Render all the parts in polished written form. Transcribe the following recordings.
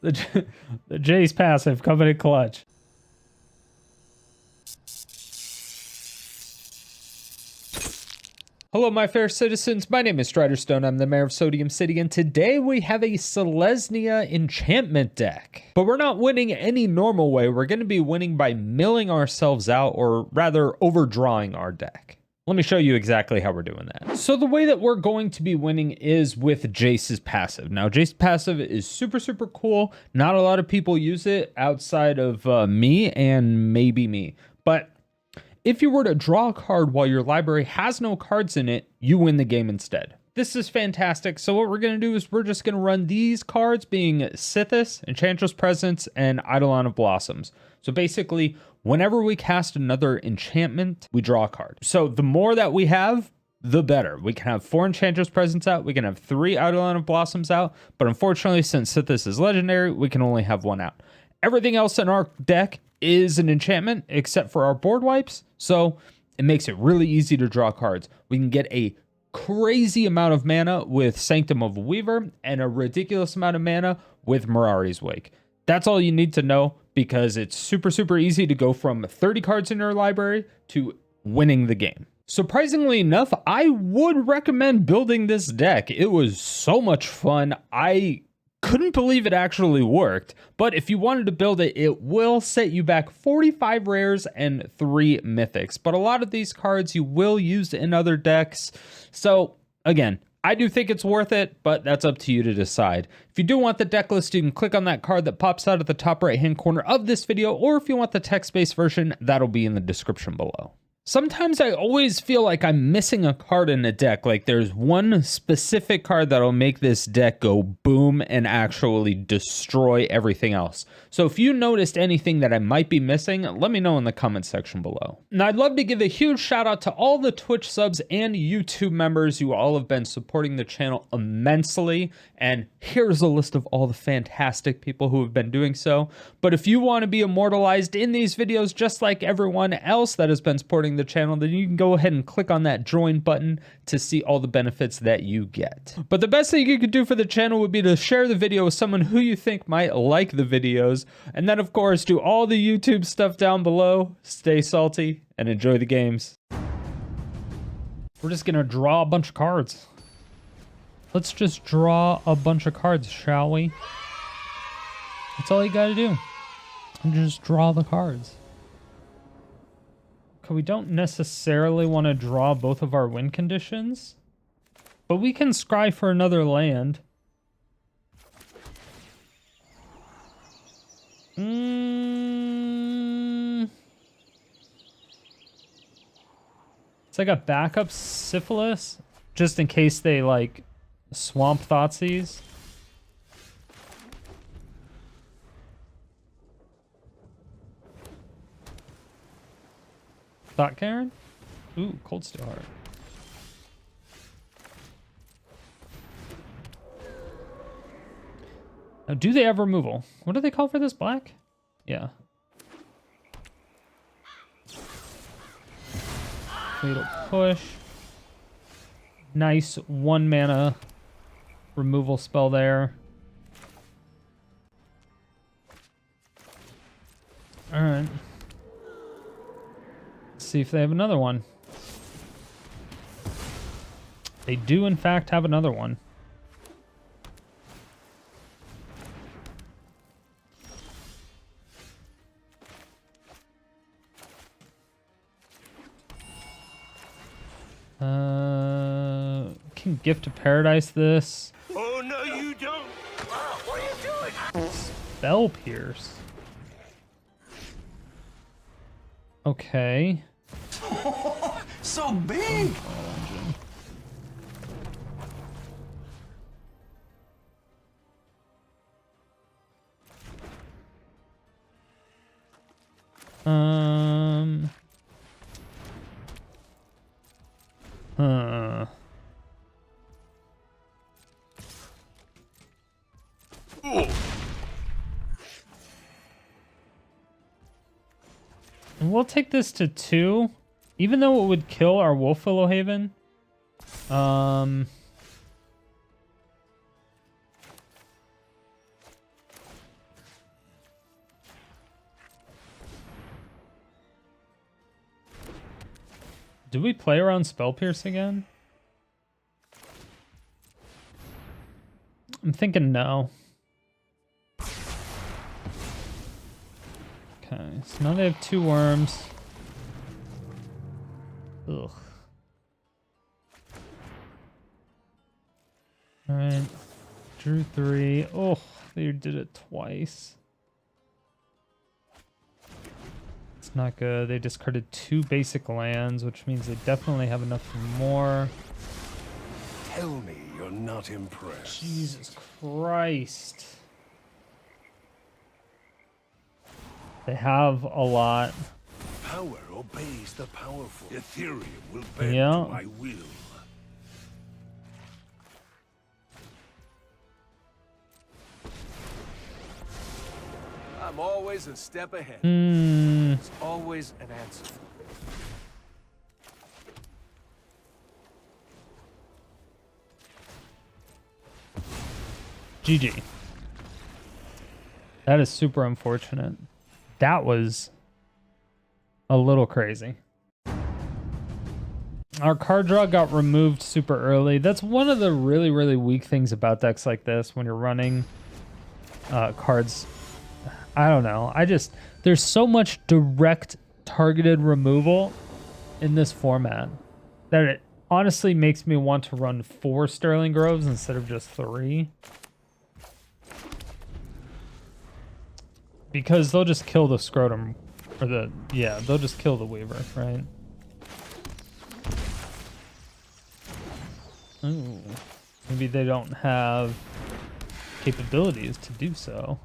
The Jace passive coming in clutch. Hello, my fair citizens. My name is Striderstone. I'm the mayor of Sodium City, and today we have a Selesnya enchantment deck. But we're not winning any normal way. We're going to be winning by milling ourselves out, or rather overdrawing our deck. Let me show you exactly how we're doing that. So the way that we're going to be winning is with Jace's passive. Now, Jace's passive is super, super cool. Not a lot of people use it outside of me and maybe me. But if you were to draw a card while your library has no cards in it, you win the game instead. This is fantastic. So what we're going to do is we're just going to run these cards being Sythis, Enchantress Presence, and Eidolon of Blossoms. So basically, whenever we cast another enchantment, we draw a card. So the more that we have, the better. We can have 4 Enchantress Presence out. We can have 3 Eidolon of Blossoms out. But unfortunately, since Sythis is legendary, we can only have 1 out. Everything else in our deck is an enchantment except for our board wipes, so it makes it really easy to draw cards. We can get a crazy amount of mana with Sanctum Weaver and a ridiculous amount of mana with Mirari's Wake. That's all you need to know, because it's super, super easy to go from 30 cards in your library to winning the game. Surprisingly enough, I would recommend building this deck. It was so much fun. I couldn't believe it actually worked, but if you wanted to build it, it will set you back 45 rares and 3 mythics. But a lot of these cards you will use in other decks. So again, I do think it's worth it, but that's up to you to decide. If you do want the deck list, you can click on that card that pops out at the top right-hand corner of this video, or if you want the text-based version, that'll be in the description below. Sometimes I always feel like I'm missing a card in a deck. Like there's one specific card that'll make this deck go boom and actually destroy everything else. So if you noticed anything that I might be missing, let me know in the comments section below. Now I'd love to give a huge shout out to all the Twitch subs and YouTube members. You all have been supporting the channel immensely. And here's a list of all the fantastic people who have been doing so. But if you want to be immortalized in these videos, just like everyone else that has been supporting the channel, then you can go ahead and click on that join button to see all the benefits that you get. But the best thing you could do for the channel would be to share the video with someone who you think might like the videos, and then of course do all the YouTube stuff down below. Stay salty and enjoy the games. We're just gonna draw a bunch of cards. Let's just draw a bunch of cards, shall we? That's all you gotta do. And just draw the cards. We don't necessarily want to draw both of our win conditions, but we can scry for another land. It's like a backup Syphilis, just in case they like swamp Thoughtseize. Thought Karen? Ooh, Cold Steel Heart. Now, do they have removal? What do they call for this? Black? Yeah. Fatal Push. Nice 1 mana removal spell there. Alright. See if they have another one. They do in fact have another one. Can Gift to Paradise this. Oh no you don't. What are you doing? Spell Pierce. Okay. So big. And we'll take this to 2, even though it would kill our Wolfwillow Haven. Do we play around Spell Pierce again? I'm thinking no. Okay, so now they have 2 worms. Ugh. Alright. Drew 3. Oh, they did it twice. It's not good. They discarded 2 basic lands, which means they definitely have enough for more. Tell me you're not impressed. Jesus Christ. They have a lot. Power obeys the powerful. Ethereum will bend Yeah. to my will. I'm always a step ahead. There's always an answer. GG. That is super unfortunate. That was a little crazy. Our card draw got removed super early. That's one of the really, really weak things about decks like this when you're running cards. I don't know. There's so much direct targeted removal in this format that it honestly makes me want to run 4 Sterling Groves instead of just 3. Because they'll just kill the Scrotum, or they'll just kill the Weaver, right? Ooh, maybe they don't have capabilities to do so.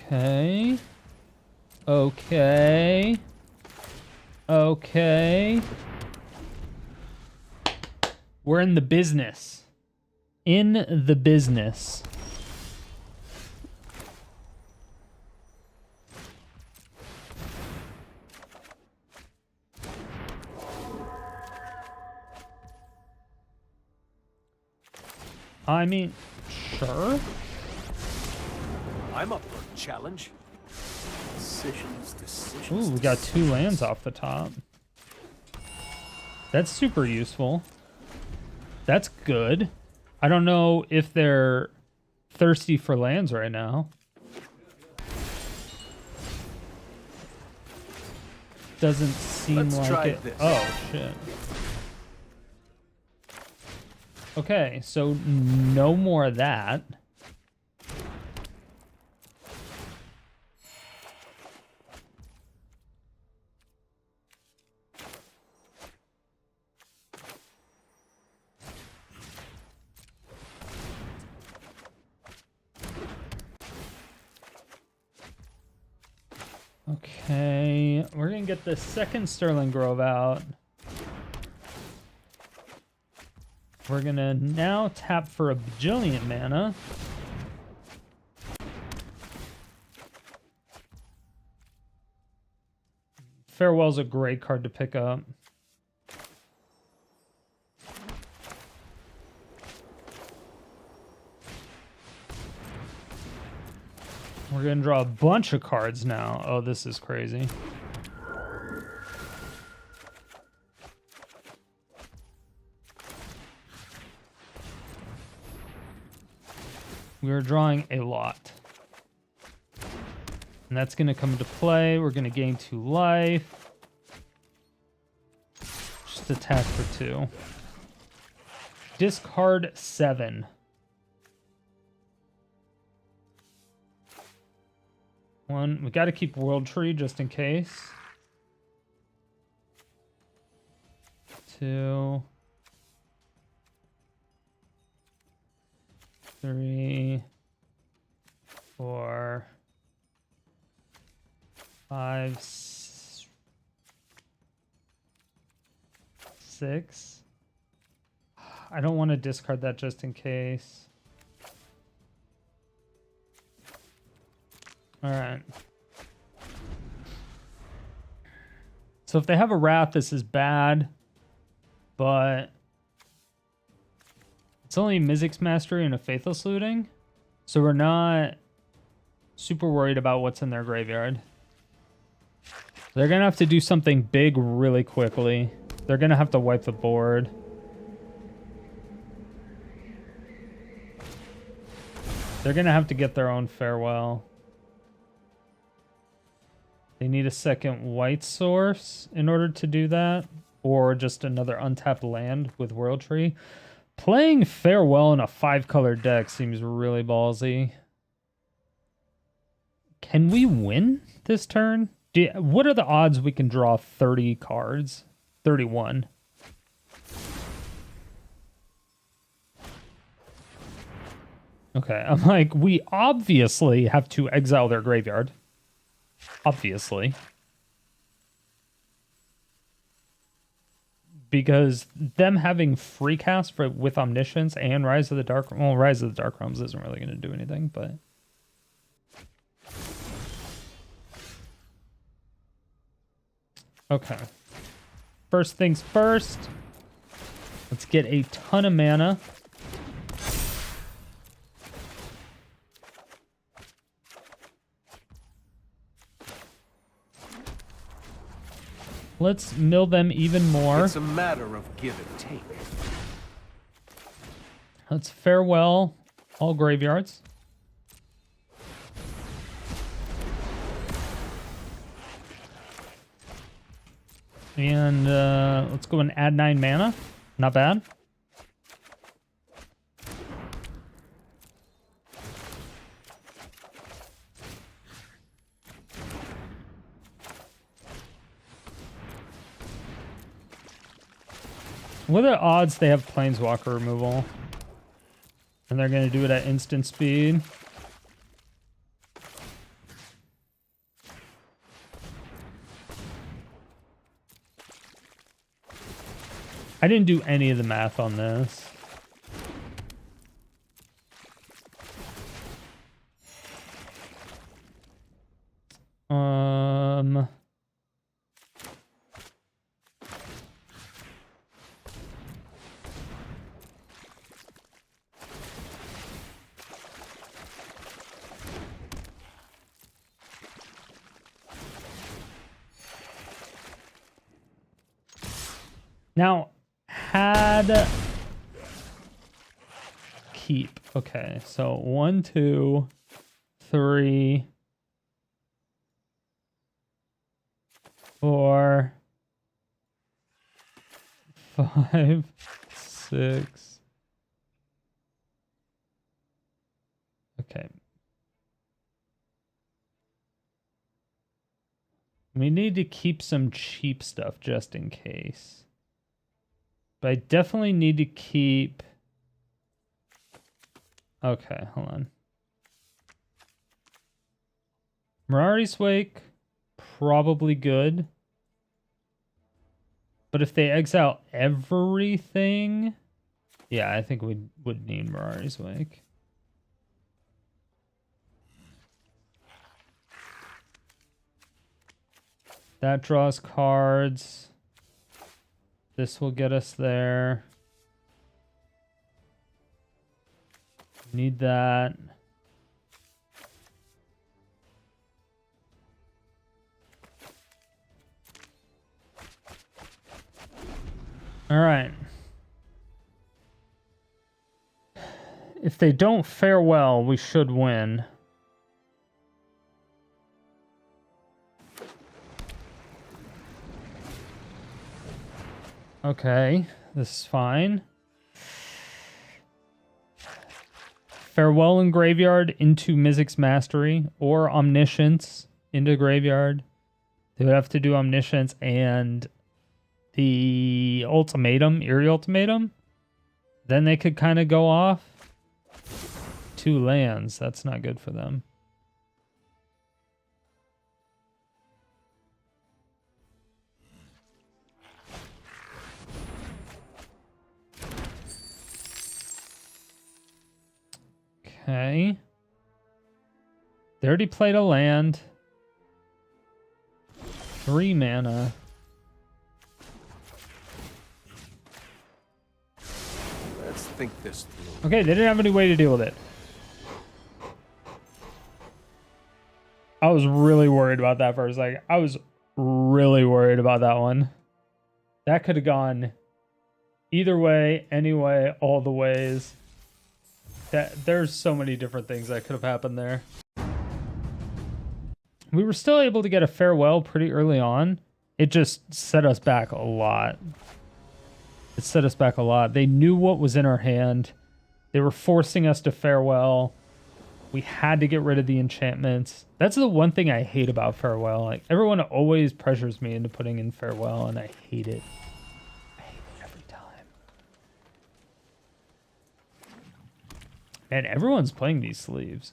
Okay. Okay. Okay. We're in the business. In the business. I mean, sure. I'm up for a challenge. Decisions. Ooh, we got 2 lands off the top. That's super useful. That's good. I don't know if they're thirsty for lands right now. Doesn't seem Let's like try it. this. Oh, shit. Okay, so no more of that. Okay, we're gonna get the second Sterling Grove out. We're gonna now tap for a bajillion mana. Farewell's a great card to pick up. We're gonna draw a bunch of cards now. Oh, this is crazy. We're drawing a lot. And that's gonna come into play. We're gonna gain 2 life. Just attack for 2. Discard 7. One, we got to keep World Tree just in case. 2, 3, 4, 5, 6. I don't want to discard that just in case. All right. So if they have a Wrath, this is bad. But It's only Mizzix Mastery and a Faithless Looting, so we're not super worried about what's in their graveyard. They're going to have to do something big really quickly. They're going to have to wipe the board. They're going to have to get their own Farewell. They need a second white source in order to do that, or just another untapped land with World Tree. Playing Farewell in a 5-color deck seems really ballsy. Can we win this turn? What are the odds we can draw 30 cards? 31. Okay, I'm like, we obviously have to exile their graveyard. Obviously. Because them having free cast with Omniscience and Rise of the Dark... Well, Rise of the Dark Realms isn't really going to do anything, but... Okay. First things first. Let's get a ton of mana. Let's mill them even more. It's a matter of give and take. Let's Farewell all graveyards. And let's go and add 9 mana. Not bad. What are the odds they have Planeswalker removal? And they're going to do it at instant speed. I didn't do any of the math on this. Now, had keep. Okay, so 1, 2, 3, 4, 5, 6. Okay. We need to keep some cheap stuff just in case. But I definitely need to keep... Okay, hold on. Mirari's Wake, probably good. But if they exile everything... Yeah, I think we would need Mirari's Wake. That draws cards. This will get us there. Need that. All right. If they don't fare well, we should win. Okay, this is fine. Farewell in graveyard into Mizzix Mastery or Omniscience into graveyard. They would have to do Omniscience and the Ultimatum, Eerie Ultimatum. Then they could kind of go off. 2 lands, that's not good for them. Okay. They already played a land. 3 mana. Let's Let's think this through. Okay, they didn't have any way to deal with it. I was really worried about that for a second. I was really worried about that one. That could have gone either way, anyway, all the ways. There's so many different things that could have happened there. We were still able to get a farewell pretty early on. It just set us back a lot. It set us back a lot. They knew what was in our hand. They were forcing us to farewell. We had to get rid of the enchantments. That's the one thing I hate about farewell. Like, everyone always pressures me into putting in farewell, and I hate it. I hate it every time. And everyone's playing these sleeves.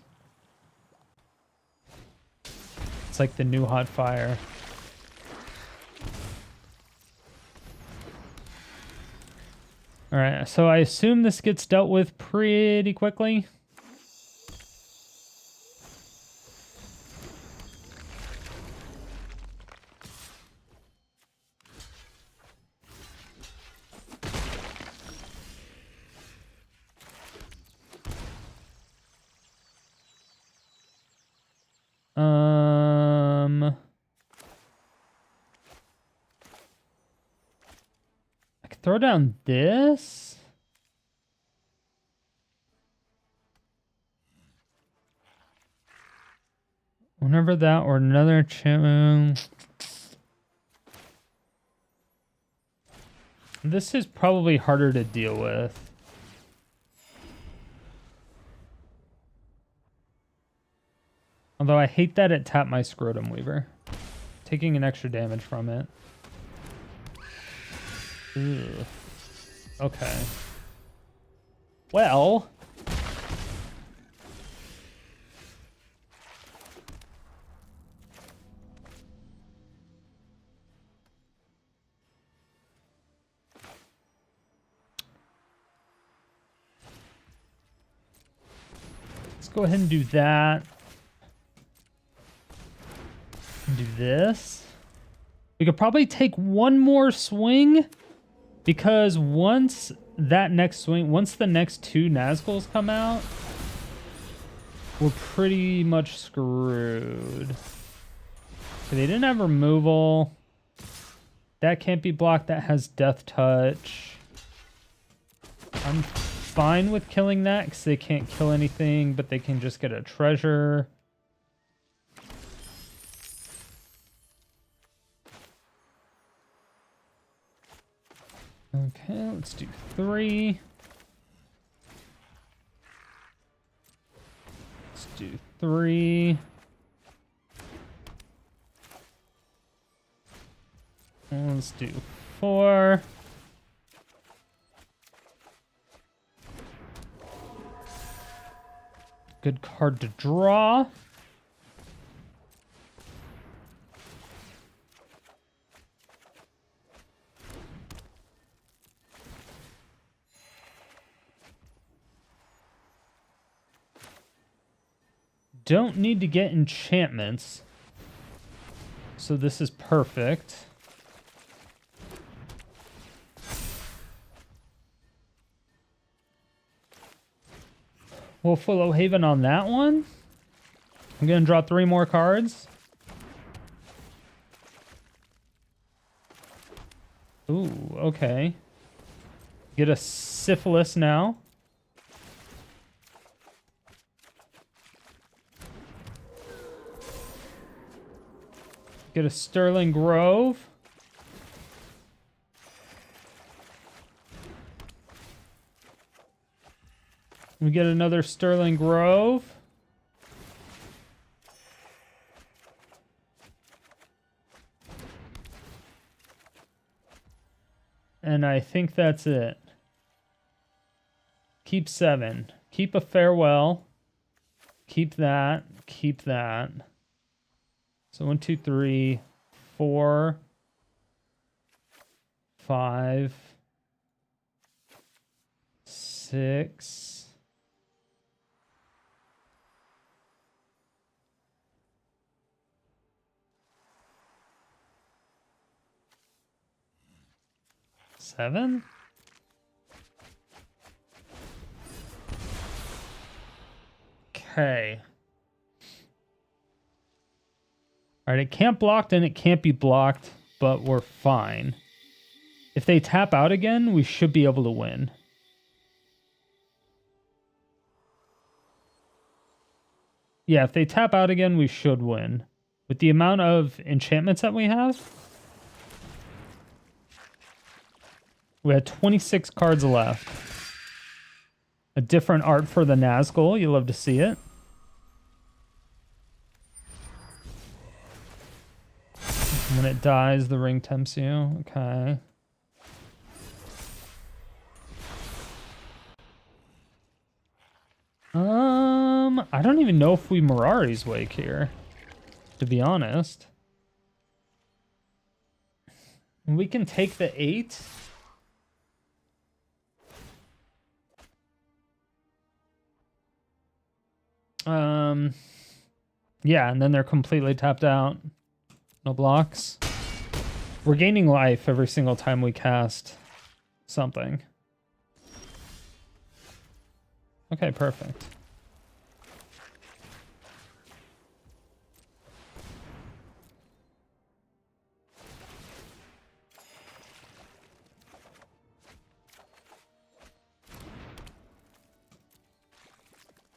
It's like the new hot fire. All right, so I assume this gets dealt with pretty quickly. I could throw down this. Whenever that or another enchantment. This is probably harder to deal with. Although I hate that it tapped my Scrotum Weaver. Taking an extra damage from it. Ugh. Okay. Well. Let's go ahead and do that. Do this. We could probably take one more swing, because once the next two Nazguls come out, we're pretty much screwed. Okay, they didn't have removal. That can't be blocked. That has Death Touch. I'm fine with killing that because they can't kill anything, but they can just get a treasure. Okay, let's do 3. Let's do 3. Let's do 4. Good card to draw. Don't need to get enchantments, so this is perfect. Wolfwillow Haven on that one. I'm gonna draw 3 more cards. Ooh, okay. Get a Syphilis now. Get a Sterling Grove. We get another Sterling Grove. And I think that's it. Keep 7. Keep a Farewell. Keep that. Keep that. So 1, 2, 3, 4, 5, 6. Seven? Okay. All right, it can't block and it can't be blocked, but we're fine. If they tap out again, we should be able to win. Yeah, if they tap out again, we should win. With the amount of enchantments that we have, we had 26 cards left. A different art for the Nazgul. You love to see it. When it dies, the ring tempts you. Okay. I don't even know if we Mirari's Wake here, to be honest. We can take the 8. Yeah, and then they're completely tapped out. No blocks. We're gaining life every single time we cast something. Okay, perfect.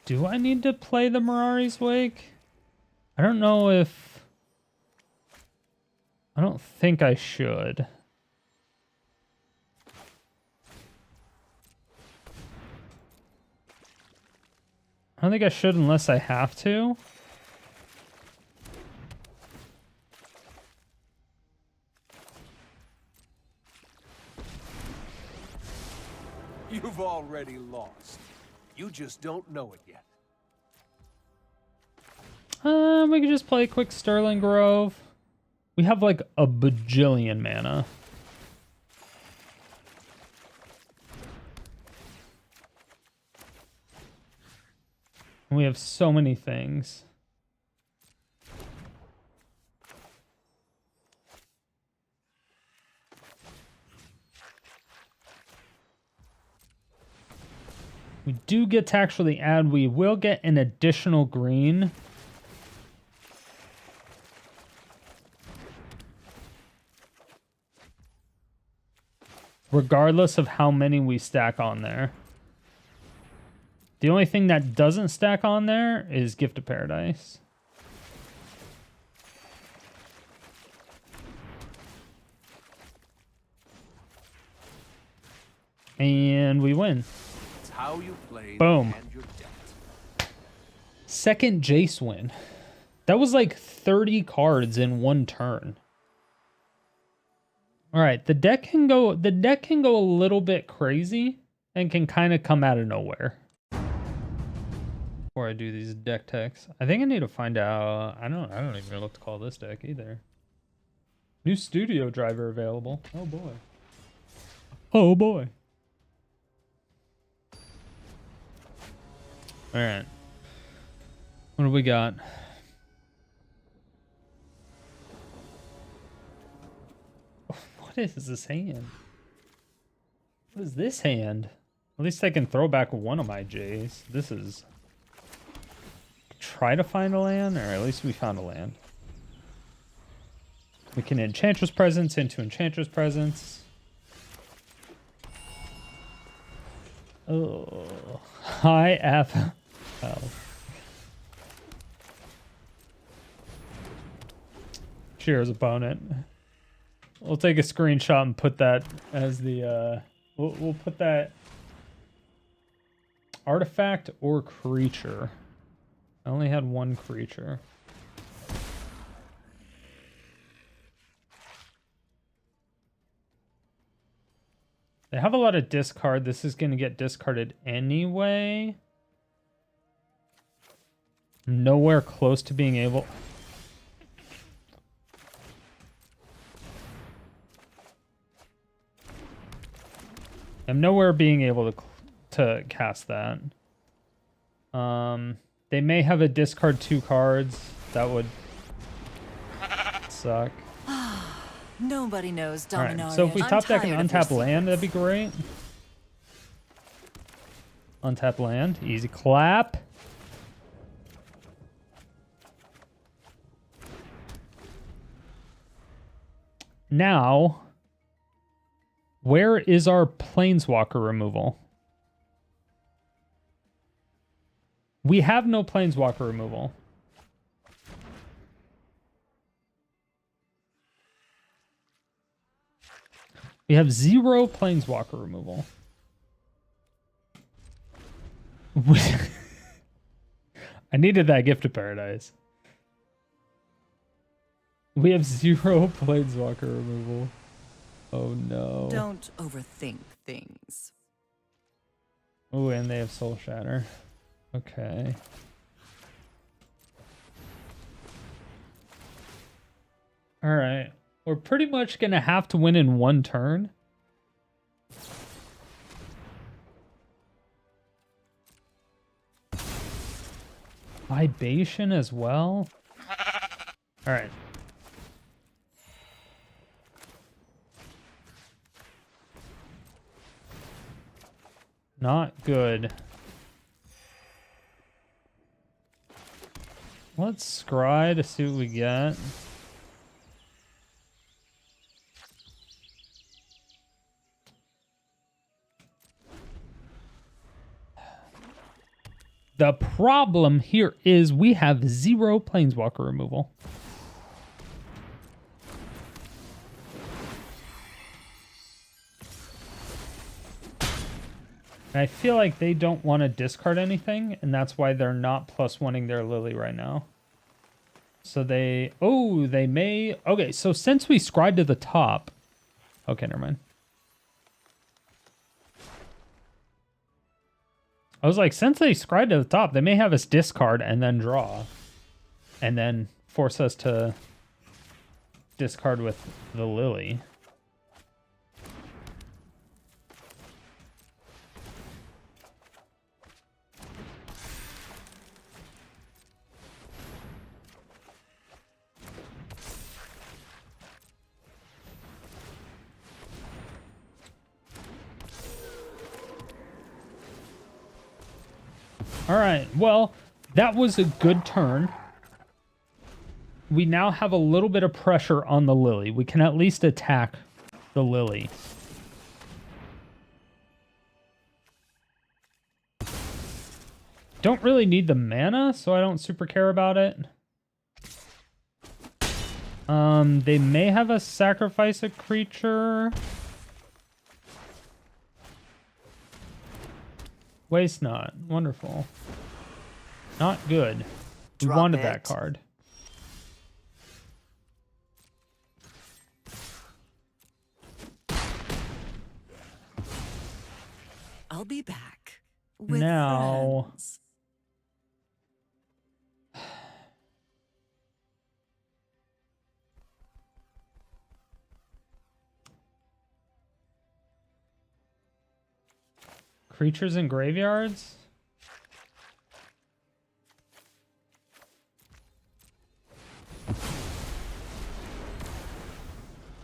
Do I need to play the Mirari's Wake? I don't know if... I don't think I should. I don't think I should unless I have to. You've already lost. You just don't know it yet. We could just play a quick Sterling Grove. We have like a bajillion mana. We have so many things. We do get to actually add, we will get an additional green. Regardless of how many we stack on there. The only thing that doesn't stack on there is Gift of Paradise. And we win. It's how you play. Boom. And your debt. Second Jace win. That was like 30 cards in one turn. All right, the deck can go a little bit crazy and can kind of come out of nowhere. Before I do these deck techs, I think I need to find out. I don't even know what to call this deck either. New studio driver available. Oh boy. Oh boy. All right. What do we got? What is this hand? What is this hand? At least I can throw back one of my Jays. This is... Try to find a land, or at least we found a land. We can Enchantress Presence into Enchantress Presence. Oh, high FL. Cheers, opponent. We'll take a screenshot and put that as the, we'll put that artifact or creature. I only had one creature. They have a lot of discard. This is going to get discarded anyway. Nowhere close to being able... I'm nowhere being able to cast that. They may have a discard 2 cards. That would suck. Nobody knows Dominaria. Alright, so if we top deck and untap land, that'd be great. Untap land. Easy clap. Now, where is our planeswalker removal? We have no planeswalker removal. We have 0 planeswalker removal. I needed that gift of paradise. We have 0 planeswalker removal. Oh no. Don't overthink things. Oh, and they have Soul Shatter. Okay. All right. We're pretty much going to have to win in 1 turn. Libation as well. All right. Not good. Let's scry to see what we get. The problem here is we have 0 planeswalker removal. And I feel like they don't want to discard anything, and that's why they're not +1ing their Lily right now. So they... Oh, they may... Okay, so since we scried to the top... Okay, never mind. I was like, since they scried to the top, they may have us discard and then draw. And then force us to discard with the Lily. All right, well, that was a good turn. We now have a little bit of pressure on the Lily. We can at least attack the Lily. Don't really need the mana, so I don't super care about it. They may have us sacrifice a creature. Waste not. Wonderful. Not good. We wanted that card. I'll be back. With Now... friends. Creatures in graveyards?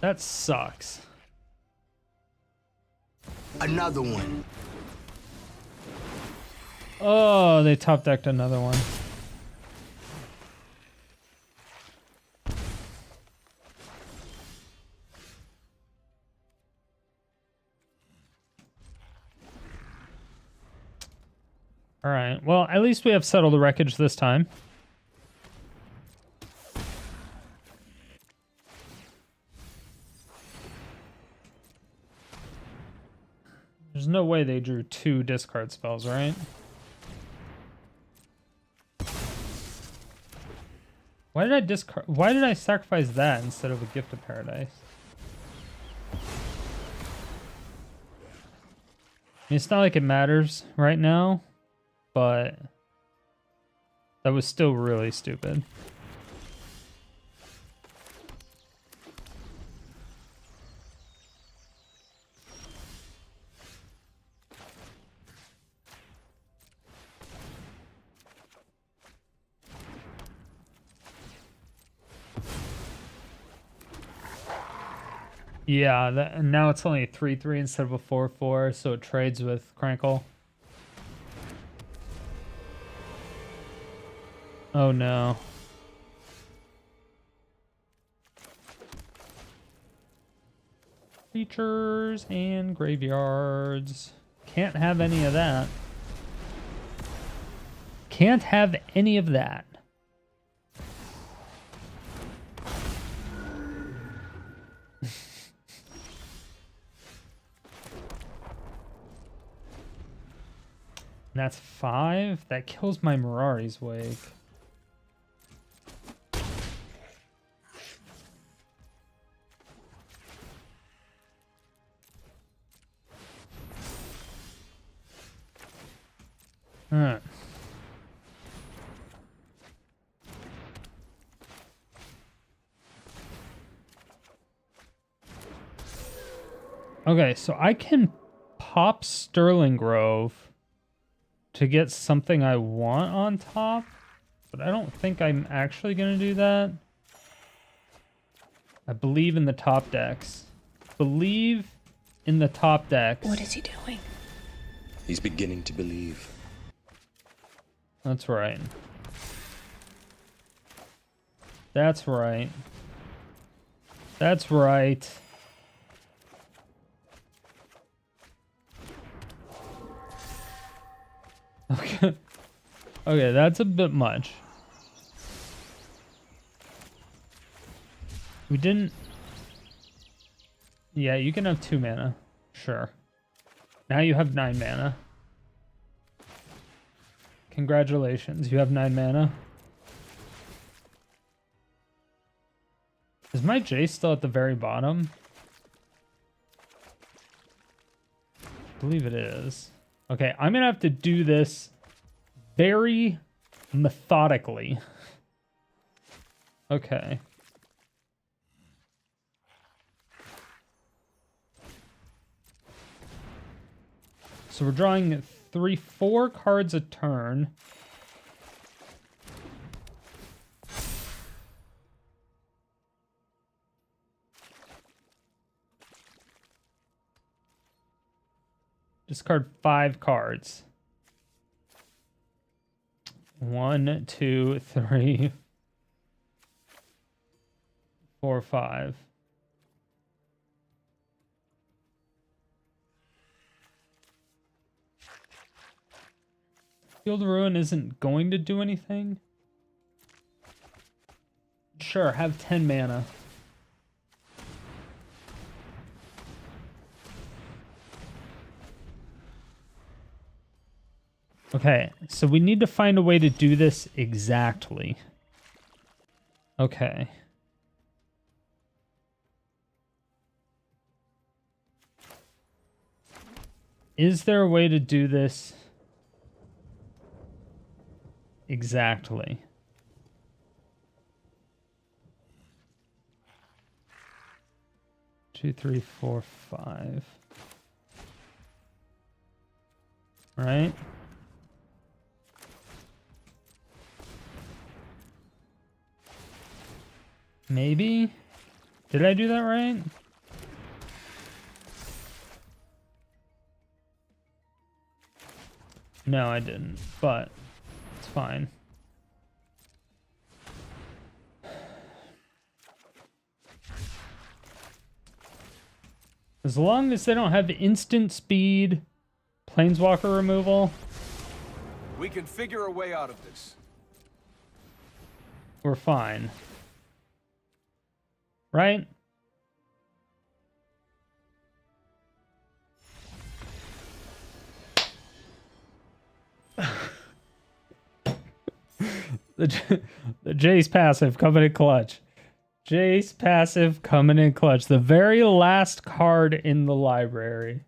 That sucks. Another one. Oh, they top decked another one. All right. Well, at least we have Settle the Wreckage this time. There's no way they drew 2 discard spells, right? Why did I discard? Why did I sacrifice that instead of a Gift of Paradise? I mean, it's not like it matters right now, but that was still really stupid. Yeah, and now it's only a 3/3 instead of a 4/4, so it trades with Crankle. Oh no. Creatures and graveyards. Can't have any of that. Can't have any of that. And that's 5. That kills my Mirari's Wake. Alright. Okay, so I can pop Sterling Grove to get something I want on top, but I don't think I'm actually going to do that. I believe in the top decks. Believe in the top decks. What is he doing? He's beginning to believe. That's right. That's right. That's right. Okay. Okay, that's a bit much. We didn't... Yeah, you can have 2 mana. Sure. Now you have 9 mana. Congratulations, you have 9 mana. Is my Jace still at the very bottom? I believe it is. Okay, I'm gonna have to do this very methodically. Okay. So we're drawing 4 cards a turn. Discard 5 cards. 1, 2, 3, 4, 5. Field of Ruin isn't going to do anything. Sure, have 10 mana. Okay, so we need to find a way to do this exactly. Okay. Is there a way to do this exactly? Two, 3, 4, 5. Right? Maybe? Did I do that right? No, I didn't, but it's fine. As long as they don't have instant speed, planeswalker removal, We can figure a way out of this. we're fine. Right? The Jace passive coming in clutch. Jace passive coming in clutch. The very last card in the library.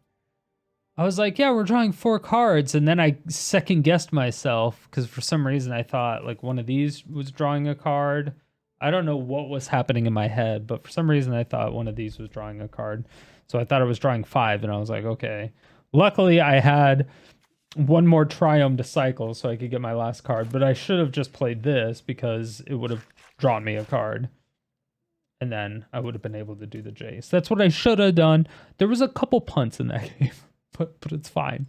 I was like, yeah, we're drawing 4 cards. And then I second guessed myself because for some reason I thought like one of these was drawing a card. I don't know what was happening in my head, but for some reason I thought one of these was drawing a card. So I thought I was drawing 5 and I was like, okay. Luckily I had one more Triumph to cycle so I could get my last card, but I should have just played this because it would have drawn me a card. And then I would have been able to do the Jace. That's what I should have done. There was a couple punts in that game, but it's fine.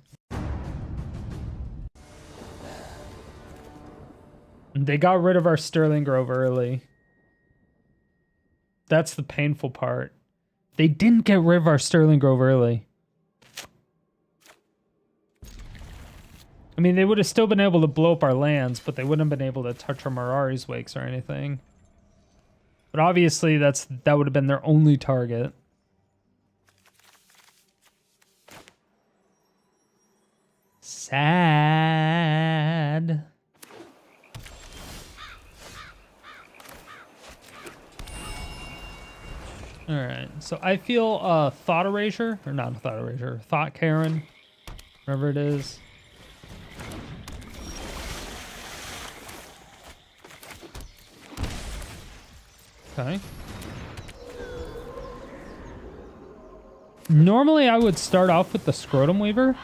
They got rid of our Sterling Grove early. That's the painful part. They didn't get rid of our Sterling Grove early. I mean, they would have still been able to blow up our lands, but they wouldn't have been able to touch our Mirari's Wakes or anything. But obviously, that would have been their only target. Sad. All right, so I feel Thought Erasure, or not Thought Erasure, Thought Karen, whatever it is. Okay. Normally I would start off with the Scrotum Weaver.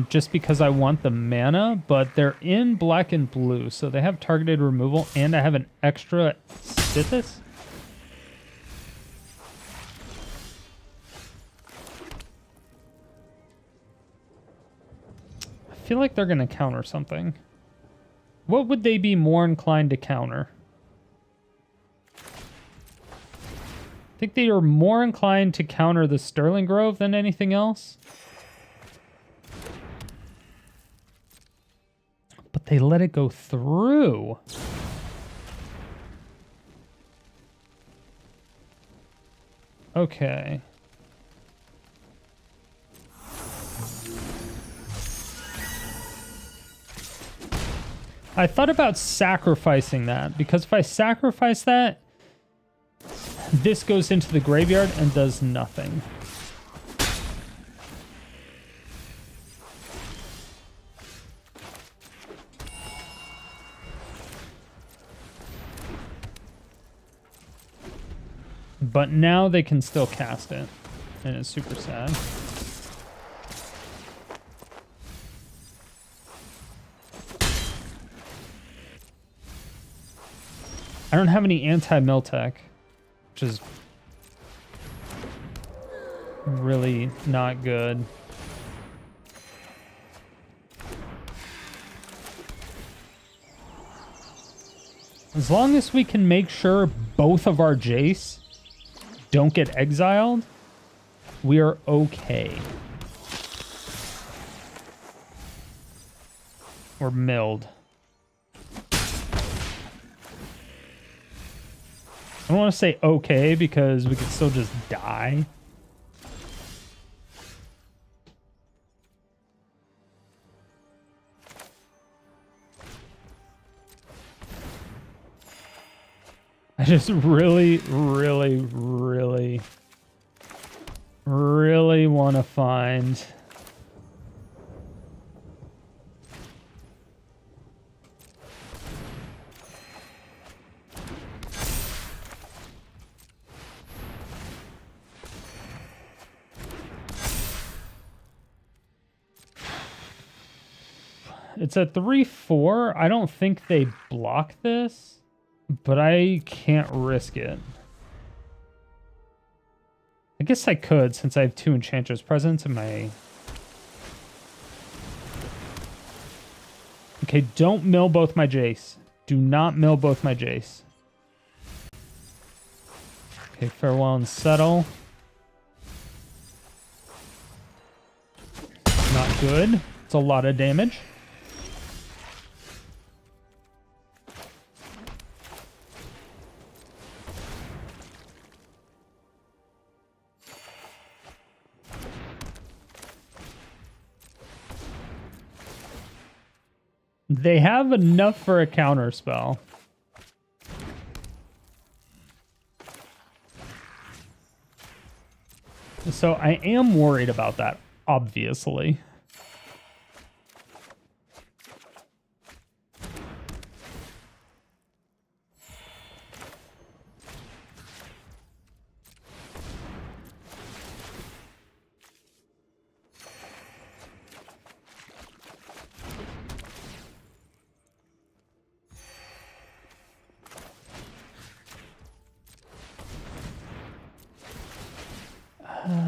Just because I want the mana, but they're in black and blue, so they have targeted removal, and I have an extra Sythis. I feel like they're gonna counter something. What would they be more inclined to counter? I think they are more inclined to counter the Sterling Grove than anything else. But they let it go through. Okay. I thought about sacrificing that, because if I sacrifice that, this goes into the graveyard and does nothing. But now they can still cast it, and it's super sad. I don't have any anti-mill tech, which is really not good. As long as we can make sure both of our Jace don't get exiled, we are okay. Or milled. I don't want to say okay because we could still just die. I just really want to find... It's a 3/4. I don't think they block this, but I can't risk it. I guess I could, since I have 2 Enchantress presents in my... Okay, don't mill both my Jace. Do not mill both my Jace. Okay, farewell and settle. Not good. It's a lot of damage. They have enough for a counter spell. So I am worried about that, obviously.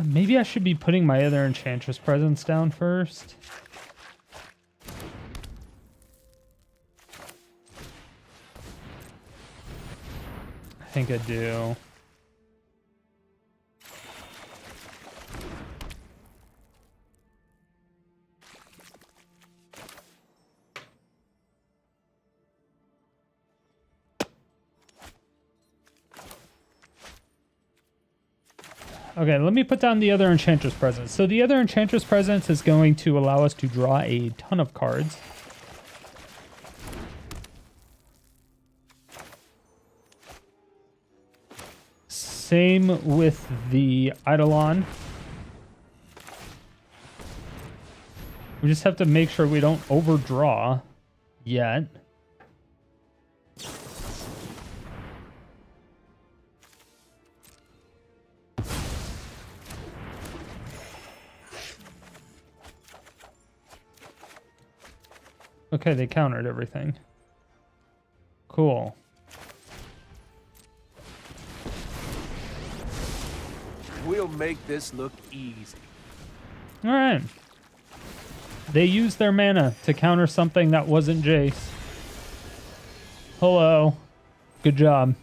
Maybe I should be putting my other Enchantress presence down first. I think I do. Okay, let me put down the other Enchantress Presence. So the other Enchantress Presence is going to allow us to draw a ton of cards. Same with the Eidolon. We just have to make sure we don't overdraw yet. Okay, they countered everything. Cool. We'll make this look easy. All right. They used their mana to counter something that wasn't Jace. Hello. Good job.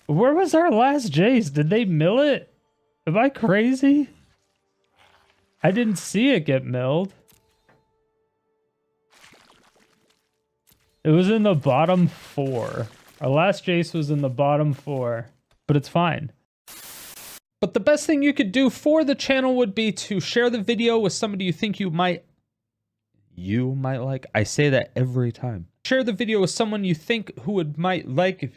Where was our last Jace? Did they mill it? Am I crazy? I didn't see it get milled. It was in the bottom 4. Our last Jace was in the bottom 4, but it's fine. But the best thing you could do for the channel would be to share the video with somebody you think you might like. I say that every time. Share the video with someone you think might like.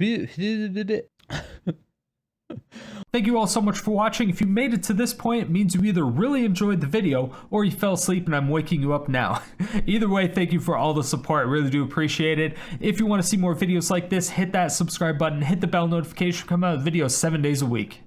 Thank you all so much for watching. If you made it to this point, it means you either really enjoyed the video or you fell asleep and I'm waking you up now. Either way, thank you for all the support. I really do appreciate it. If you want to see more videos like this, hit that subscribe button, hit the bell notification, come out with videos 7 days a week.